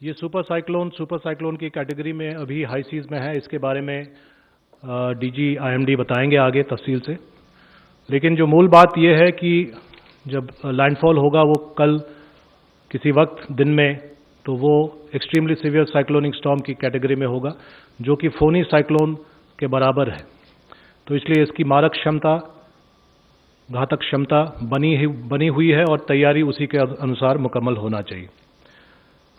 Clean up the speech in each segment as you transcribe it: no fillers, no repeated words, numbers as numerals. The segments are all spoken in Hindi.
ये सुपर साइक्लोन की कैटेगरी में अभी हाई सीज में है। इसके बारे में डीजी आईएमडी बताएंगे आगे तफसील से। लेकिन जो मूल बात यह है कि जब लैंडफॉल होगा वो कल किसी वक्त दिन में, तो वो एक्सट्रीमली सीवियर साइक्लोनिक स्टॉर्म की कैटेगरी में होगा, जो कि फोनी साइक्लोन के बराबर है। तो इसलिए इसकी मारक क्षमता, घातक क्षमता बनी हुई है और तैयारी उसी के अनुसार मुकम्मल होना चाहिए।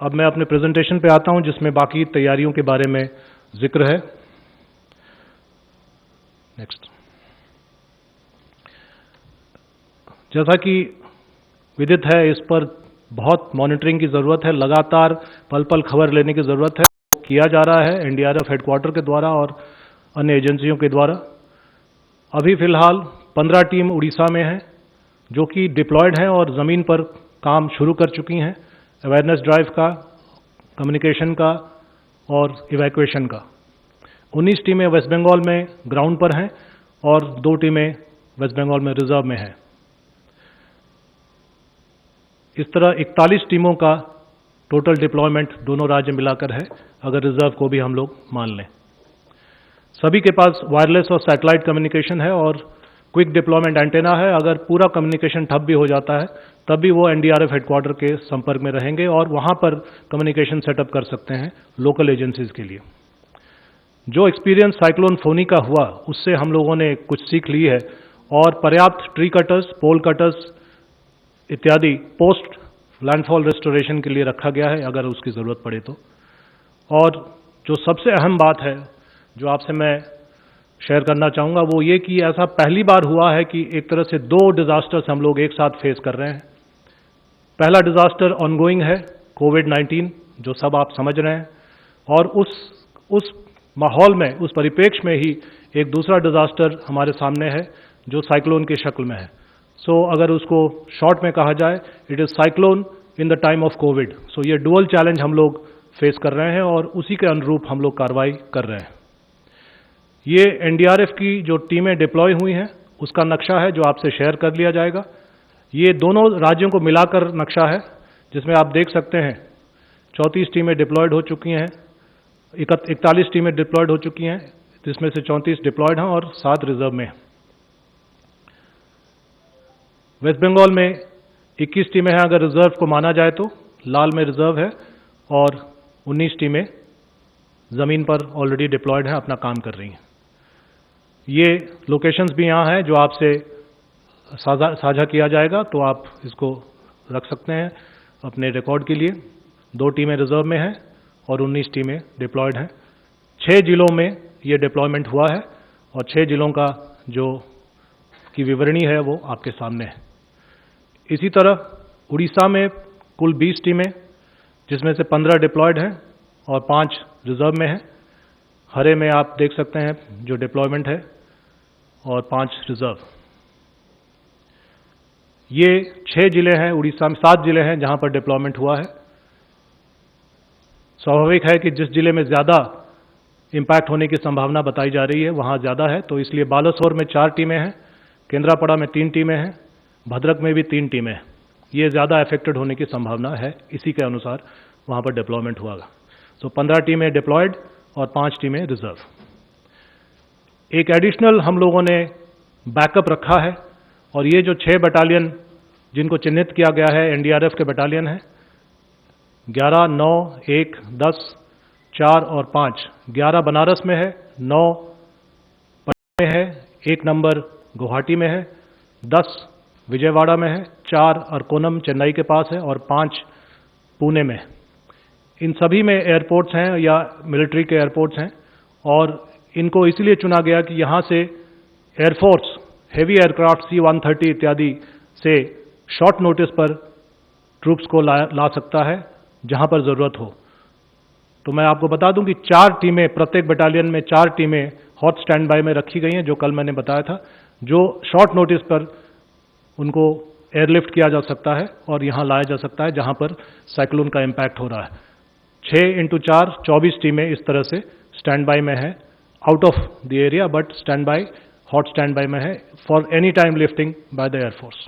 अब मैं अपने प्रेजेंटेशन पे आता हूं, जिसमें बाकी तैयारियों के बारे में जिक्र है। नेक्स्ट। जैसा कि विदित है, इस पर बहुत मॉनिटरिंग की ज़रूरत है, लगातार पल पल खबर लेने की ज़रूरत है। वो किया जा रहा है एनडीआरएफ हेडक्वार्टर के द्वारा और अन्य एजेंसियों के द्वारा। अभी फिलहाल 15 टीम उड़ीसा में है जो कि डिप्लॉयड हैं और ज़मीन पर काम शुरू कर चुकी हैं, अवेयरनेस ड्राइव का, कम्युनिकेशन का और इवैक्यूएशन का। 19 टीमें वेस्ट बंगाल में ग्राउंड पर हैं और 2 टीमें वेस्ट बंगाल में रिजर्व में हैं। इस तरह 41 टीमों का टोटल डिप्लॉयमेंट दोनों राज्य मिलाकर है, अगर रिजर्व को भी हम लोग मान लें। सभी के पास वायरलेस और सैटेलाइट कम्युनिकेशन है और क्विक डिप्लॉयमेंट एंटेना है। अगर पूरा कम्युनिकेशन ठप भी हो जाता है तब भी वो एनडीआरएफ हेडक्वार्टर के संपर्क में रहेंगे और वहां पर कम्युनिकेशन सेटअप कर सकते हैं लोकल एजेंसीज के लिए। जो एक्सपीरियंस साइक्लोन फोनी का हुआ उससे हम लोगों ने कुछ सीख ली है और पर्याप्त ट्री कटर्स, पोल कटर्स इत्यादि पोस्ट लैंडफॉल रेस्टोरेशन के लिए रखा गया है अगर उसकी ज़रूरत पड़े तो। और जो सबसे अहम बात है जो आपसे मैं शेयर करना चाहूँगा वो ये कि ऐसा पहली बार हुआ है कि एक तरह से 2 डिज़ास्टर्स हम लोग एक साथ फेस कर रहे हैं। पहला डिज़ास्टर ऑनगोइंग है कोविड-19, जो सब आप समझ रहे हैं, और उस माहौल में, उस परिप्रेक्ष्य में ही एक दूसरा डिज़ास्टर हमारे सामने है जो साइक्लोन की शक्ल में है। सो अगर उसको शॉर्ट में कहा जाए, it is cyclone in the time of Covid. So ये डुअल चैलेंज हम लोग फेस कर रहे हैं और उसी के अनुरूप हम लोग कार्रवाई कर रहे हैं। ये एनडीआरएफ की जो टीमें डिप्लॉय हुई हैं उसका नक्शा है जो आपसे शेयर कर लिया जाएगा। ये दोनों राज्यों को मिलाकर नक्शा है जिसमें आप देख सकते हैं 34 टीमें डिप्लॉयड हो चुकी हैं, 41 टीमें डिप्लॉयड हो चुकी हैं, जिसमें से 34 डिप्लॉयड हैं और 7 रिजर्व में हैं। वेस्ट बंगाल में 21 टीमें हैं अगर रिजर्व को माना जाए तो, लाल में रिजर्व है, और 19 टीमें ज़मीन पर ऑलरेडी डिप्लॉयड हैं, अपना काम कर रही हैं। ये लोकेशंस भी यहाँ हैं जो आपसे साझा किया जाएगा, तो आप इसको रख सकते हैं अपने रिकॉर्ड के लिए। 2 टीमें रिजर्व में हैं और 19 टीमें डिप्लॉयड हैं। 6 जिलों में ये डिप्लॉयमेंट हुआ है और 6 जिलों का जो की विवरणी है वो आपके सामने है। इसी तरह उड़ीसा में कुल 20 टीमें, जिसमें से 15 डिप्लॉयड हैं और 5 रिजर्व में हैं। हरे में आप देख सकते हैं जो डिप्लॉयमेंट है और 5 रिजर्व। ये 6 जिले हैं उड़ीसा में, 7 जिले हैं जहां पर डिप्लॉयमेंट हुआ है। स्वाभाविक है कि जिस जिले में ज़्यादा इम्पैक्ट होने की संभावना बताई जा रही है वहां ज़्यादा है, तो इसलिए बालासोर में 4 टीमें हैं, केंद्रापड़ा में 3 टीमें हैं, भद्रक में भी 3 टीमें हैं। ये ज़्यादा अफेक्टेड होने की संभावना है, इसी के अनुसार वहां पर डिप्लॉयमेंट हुआ। सो 15 टीमें डिप्लॉयड और 5 टीमें रिजर्व। एक एडिशनल हम लोगों ने बैकअप रखा है और ये जो 6 बटालियन जिनको चिन्हित किया गया है एनडीआरएफ के बटालियन हैं, 11, 9, 1, 10, 4 और 5। 11 बनारस में है, 9 पटना में है, 1 नंबर गुवाहाटी में है, 10 विजयवाड़ा में है, 4 अरकोनम चेन्नई के पास है और 5 पुणे में है। इन सभी में एयरपोर्ट्स हैं या मिलिट्री के एयरपोर्ट्स हैं और इनको इसलिए चुना गया कि यहाँ से एयरफोर्स हेवी एयरक्राफ्ट C-130 इत्यादि से शॉर्ट नोटिस पर ट्रूप्स को ला सकता है जहाँ पर ज़रूरत हो। तो मैं आपको बता दूं कि 4 टीमें, प्रत्येक बटालियन में 4 टीमें हॉट स्टैंड बाय में रखी गई हैं, जो कल मैंने बताया था, जो शॉर्ट नोटिस पर उनको एयरलिफ्ट किया जा सकता है और यहाँ लाया जा सकता है जहाँ पर साइक्लोन का इम्पैक्ट हो रहा है। 6 × 4 24 टीमें इस तरह से स्टैंड बाय में है, out of the area but stand by, hot stand by में है for any time lifting by the air force.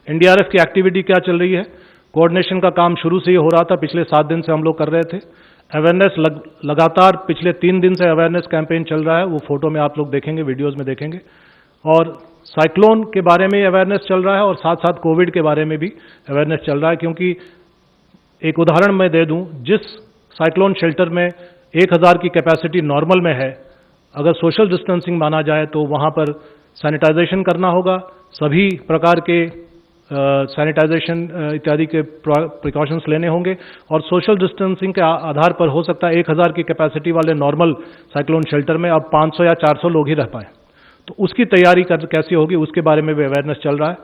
NDRF की एक्टिविटी क्या चल रही है? कोऑर्डिनेशन का काम शुरू से ही हो रहा था, पिछले 7 दिन से हम लोग कर रहे थे। अवेयरनेस लगातार पिछले 3 दिन से अवेयरनेस कैंपेन चल रहा है, वो फोटो में आप लोग देखेंगे, वीडियोस में देखेंगे। और साइक्लोन के बारे में अवेयरनेस चल रहा है और साथ साथ कोविड के बारे में भी अवेयरनेस चल रहा है, क्योंकि एक उदाहरण मैं दे दूं, जिस साइक्लोन शेल्टर में 1000 की कैपेसिटी नॉर्मल में है, अगर सोशल डिस्टेंसिंग माना जाए तो वहां पर सैनिटाइजेशन करना होगा, सभी प्रकार के सैनिटाइजेशन इत्यादि के प्रिकॉशंस लेने होंगे और सोशल डिस्टेंसिंग के आधार पर हो सकता है 1000 की कैपेसिटी वाले नॉर्मल साइक्लोन शेल्टर में अब 500 या 400 लोग ही रह पाए। तो उसकी तैयारी कैसी होगी, उसके बारे में भी अवेयरनेस चल रहा है।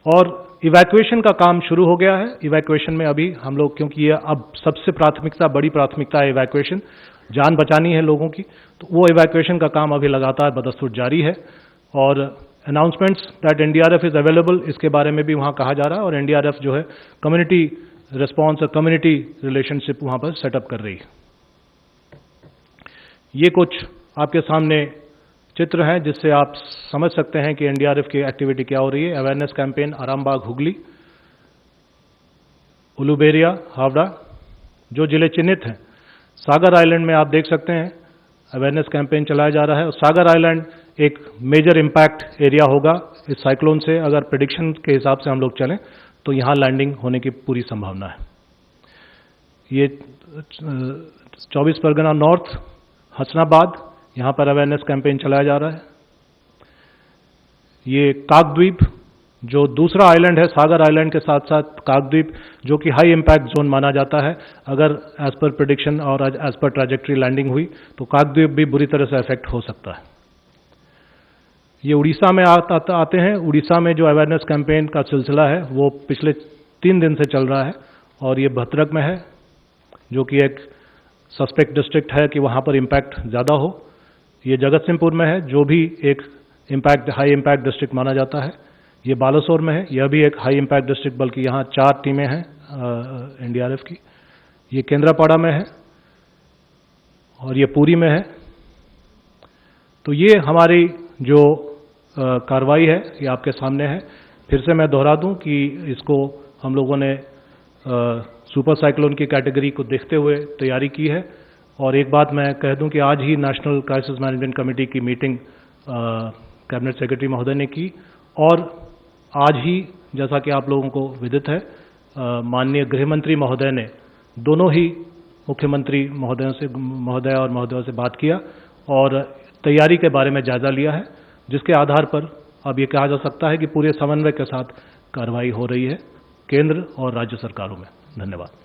और इवैक्यूएशन का काम शुरू हो गया है। इवैक्यूएशन में अभी हम लोग, क्योंकि ये अब सबसे बड़ी प्राथमिकता है इवैक्यूएशन, जान बचानी है लोगों की, तो वो इवैक्यूएशन का काम अभी लगातार बदस्तूर जारी है। और announcements that NDRF is available, इसके बारे में भी वहाँ कहा जा रहा है। और एनडीआरएफ जो है कम्युनिटी रिस्पॉन्स और कम्युनिटी रिलेशनशिप वहाँ पर सेटअप कर रही है। ये कुछ आपके सामने चित्र हैं जिससे आप समझ सकते हैं कि एनडीआरएफ की एक्टिविटी क्या हो रही है। अवेयरनेस कैंपेन आरामबाग हुगली, उलुबेरिया हावड़ा, जो जिले चिन्हित हैं। सागर आइलैंड में आप देख सकते हैं अवेयरनेस कैंपेन चलाया जा रहा है। और सागर आइलैंड एक मेजर इम्पैक्ट एरिया होगा इस साइक्लोन से, अगर प्रेडिक्शन के हिसाब से हम लोग चलें तो यहाँ लैंडिंग होने की पूरी संभावना है। ये 24 परगना नॉर्थ, हसनाबाद, यहाँ पर अवेयरनेस कैंपेन चलाया जा रहा है। ये काकद्वीप, जो दूसरा आइलैंड है सागर आइलैंड के साथ साथ काकद्वीप, जो कि हाई इम्पैक्ट जोन माना जाता है। अगर एज पर प्रेडिक्शन और एज पर ट्रैजेक्टरी लैंडिंग हुई तो काकद्वीप भी बुरी तरह से अफेक्ट हो सकता है। ये उड़ीसा में आते हैं। उड़ीसा में जो अवेयरनेस कैंपेन का सिलसिला है वो पिछले 3 दिन से चल रहा है और ये भद्रक में है, जो कि एक सस्पेक्ट डिस्ट्रिक्ट है कि वहाँ पर इम्पैक्ट ज़्यादा हो। ये जगतसिंहपुर में है, जो भी एक हाई इम्पैक्ट डिस्ट्रिक्ट माना जाता है। ये बालासोर में है, यह भी एक हाई इम्पैक्ट डिस्ट्रिक्ट, बल्कि यहाँ 4 टीमें हैं एनडीआरएफ की। ये केंद्रापाड़ा में है और ये पुरी में है। तो ये हमारी जो कार्रवाई है ये आपके सामने है। फिर से मैं दोहरा दूं कि इसको हम लोगों ने सुपर साइक्लोन की कैटेगरी को देखते हुए तैयारी की है। और एक बात मैं कह दूं कि आज ही नेशनल क्राइसिस मैनेजमेंट कमेटी की मीटिंग कैबिनेट सेक्रेटरी महोदय ने की और आज ही, जैसा कि आप लोगों को विदित है, माननीय गृह मंत्री महोदय ने दोनों ही मुख्यमंत्री महोदय और महोदयों से बात किया और तैयारी के बारे में जायजा लिया है, जिसके आधार पर अब ये कहा जा सकता है कि पूरे समन्वय के साथ कार्रवाई हो रही है केंद्र और राज्य सरकारों में। धन्यवाद।